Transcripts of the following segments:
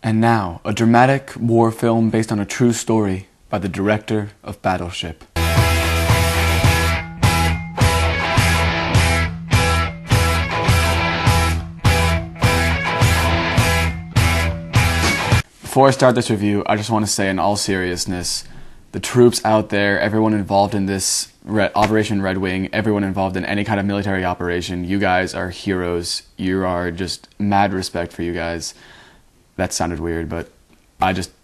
And now, a dramatic war film based on a true story by the director of Battleship. Before I start this review, I just want to say in all seriousness, the troops out there, everyone involved in this Operation Red Wing, everyone involved in any kind of military operation, you guys are heroes. You are just mad respect for you guys. That sounded weird, but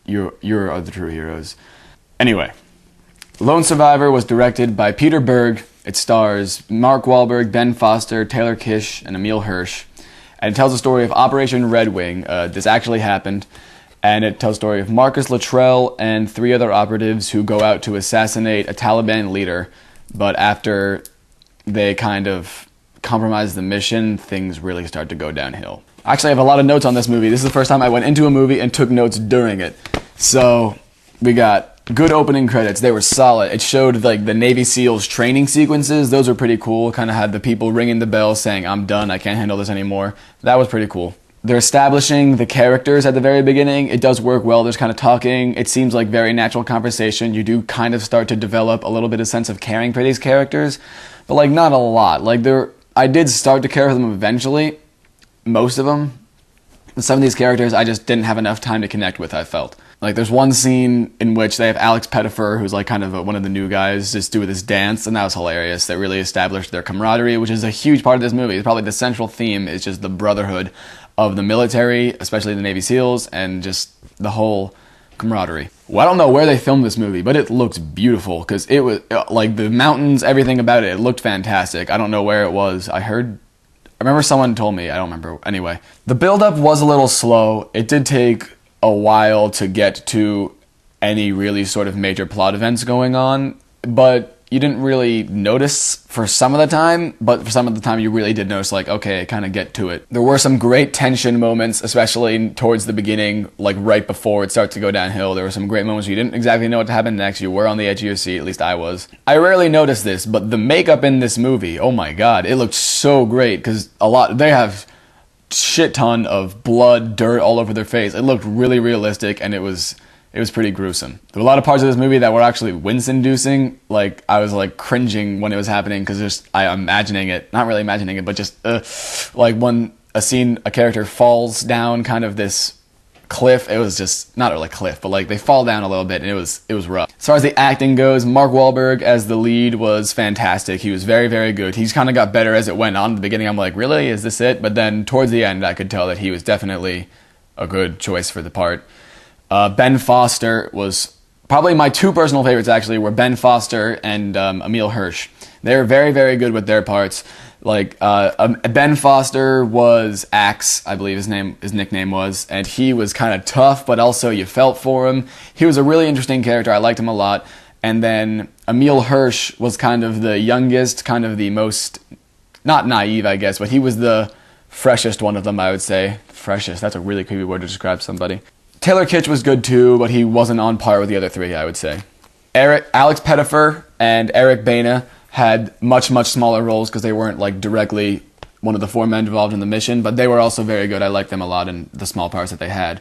you're the true heroes. Anyway, Lone Survivor was directed by Peter Berg. It stars Mark Wahlberg, Ben Foster, Taylor Kitsch, and Emile Hirsch. And it tells the story of Operation Red Wing. This actually happened. And it tells the story of Marcus Luttrell and 3 other operatives who go out to assassinate a Taliban leader. But after they kind of compromise the mission, things really start to go downhill. Actually, I have a lot of notes on this movie. This is the first time I went into a movie and took notes during it. So, we got good opening credits. They were solid. It showed like the Navy SEALs training sequences. Those were pretty cool. Kind of had the people ringing the bell saying, "I'm done, I can't handle this anymore." That was pretty cool. They're establishing the characters at the very beginning. It does work well. There's kind of talking. It seems like very natural conversation. You do kind of start to develop a little bit of sense of caring for these characters, but like not a lot. Like I did start to care for them eventually. Most of them. Some of these characters I just didn't have enough time to connect with, I felt. Like there's one scene in which they have Alex Pettyfer, who's like kind of one of the new guys, just do this dance, and that was hilarious. That really established their camaraderie, which is a huge part of this movie. It's probably the central theme is just the brotherhood of the military, especially the Navy SEALs, and just the whole camaraderie. Well, I don't know where they filmed this movie, but it looked beautiful, because it was, like, the mountains, everything about it looked fantastic. I don't know where it was. I remember someone told me, I don't remember. Anyway, the build-up was a little slow. It did take a while to get to any really sort of major plot events going on, but you didn't really notice for some of the time, but for some of the time you really did notice, like, okay, kind of get to it. There were some great tension moments, especially towards the beginning, like right before it starts to go downhill. There were some great moments where you didn't exactly know what to happen next. You were on the edge of your seat, at least I was. I rarely noticed this, but the makeup in this movie, oh my god, it looked so great, because they have shit ton of blood, dirt all over their face. It looked really realistic, and it was pretty gruesome. There were a lot of parts of this movie that were actually wince-inducing. Like, I was like cringing when it was happening, because I'm imagining it, not really imagining it, but just like when a character falls down kind of this cliff. It was just not really a cliff, but like they fall down a little bit, and it was rough. As far as the acting goes, Mark Wahlberg as the lead was fantastic. He was very, very good. He's kind of got better as it went on. In the beginning, I'm like, really? Is this it? But then towards the end, I could tell that he was definitely a good choice for the part. Ben Foster was probably my 2 personal favorites, actually, were Ben Foster and Emile Hirsch. They were very, very good with their parts. Like, Ben Foster was Axe, I believe his nickname was, and he was kind of tough, but also you felt for him. He was a really interesting character. I liked him a lot. And then Emile Hirsch was kind of the youngest, kind of the most, not naive, I guess, but he was the freshest one of them, I would say. Freshest, that's a really creepy word to describe somebody. Taylor Kitsch was good too, but he wasn't on par with the other 3, I would say. Alex Pettyfer and Eric Bana had much, much smaller roles because they weren't like directly one of the 4 men involved in the mission, but they were also very good. I liked them a lot in the small parts that they had.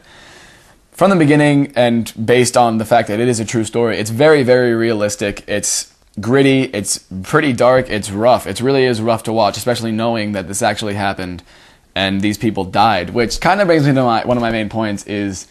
From the beginning, and based on the fact that it is a true story, it's very, very realistic. It's gritty, it's pretty dark, it's rough. It really is rough to watch, especially knowing that this actually happened and these people died, which kind of brings me to one of my main points is,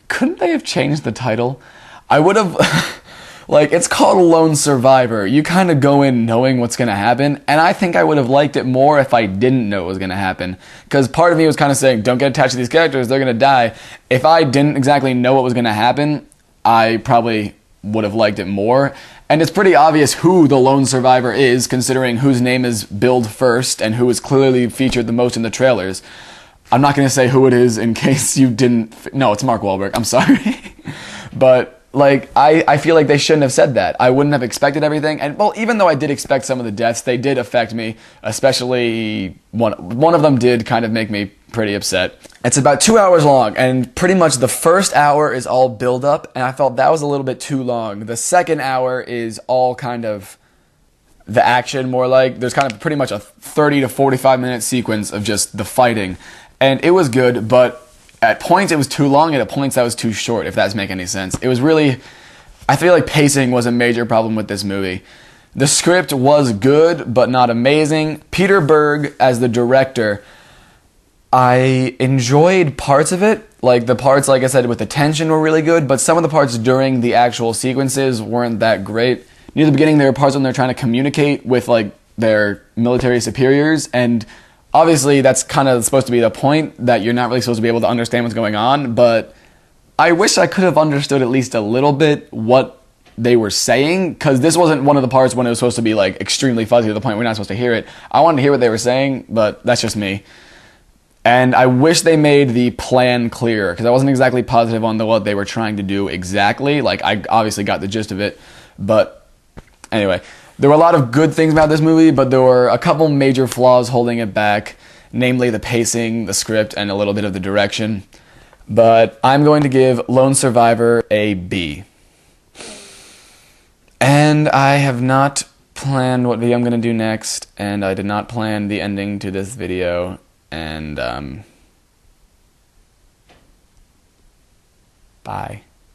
couldn't they have changed the title? I would have, like, it's called Lone Survivor. You kind of go in knowing what's going to happen, and I think I would have liked it more if I didn't know it was going to happen. Because part of me was kind of saying, don't get attached to these characters, they're going to die. If I didn't exactly know what was going to happen, I probably would have liked it more. And it's pretty obvious who the Lone Survivor is, considering whose name is billed first and who is clearly featured the most in the trailers. I'm not going to say who it is in case you didn't... No, it's Mark Wahlberg. I'm sorry. But, like, I feel like they shouldn't have said that. I wouldn't have expected everything. And, well, even though I did expect some of the deaths, they did affect me. Especially one of them did kind of make me pretty upset. It's about 2 hours long, and pretty much the first hour is all build-up, and I felt that was a little bit too long. The second hour is all kind of the action, more like. There's kind of pretty much a 30 to 45 minute sequence of just the fighting. And it was good, but At points, it was too long, and at points, that was too short, if that doesn't make any sense. It was really... I feel like pacing was a major problem with this movie. The script was good, but not amazing. Peter Berg, as the director, I enjoyed parts of it. Like, the parts, like I said, with the tension were really good, but some of the parts during the actual sequences weren't that great. Near the beginning, there were parts when they're trying to communicate with, like, their military superiors, and obviously that's kind of supposed to be the point, that you're not really supposed to be able to understand what's going on, but I wish I could have understood at least a little bit what they were saying, because this wasn't one of the parts when it was supposed to be like extremely fuzzy to the point we're not supposed to hear it. I wanted to hear what they were saying, but that's just me. And I wish they made the plan clearer, because I wasn't exactly positive on what they were trying to do exactly. Like, I obviously got the gist of it, but anyway. There were a lot of good things about this movie, but there were a couple major flaws holding it back, namely the pacing, the script, and a little bit of the direction. But I'm going to give Lone Survivor a B. And I have not planned what video I'm going to do next, and I did not plan the ending to this video, and bye.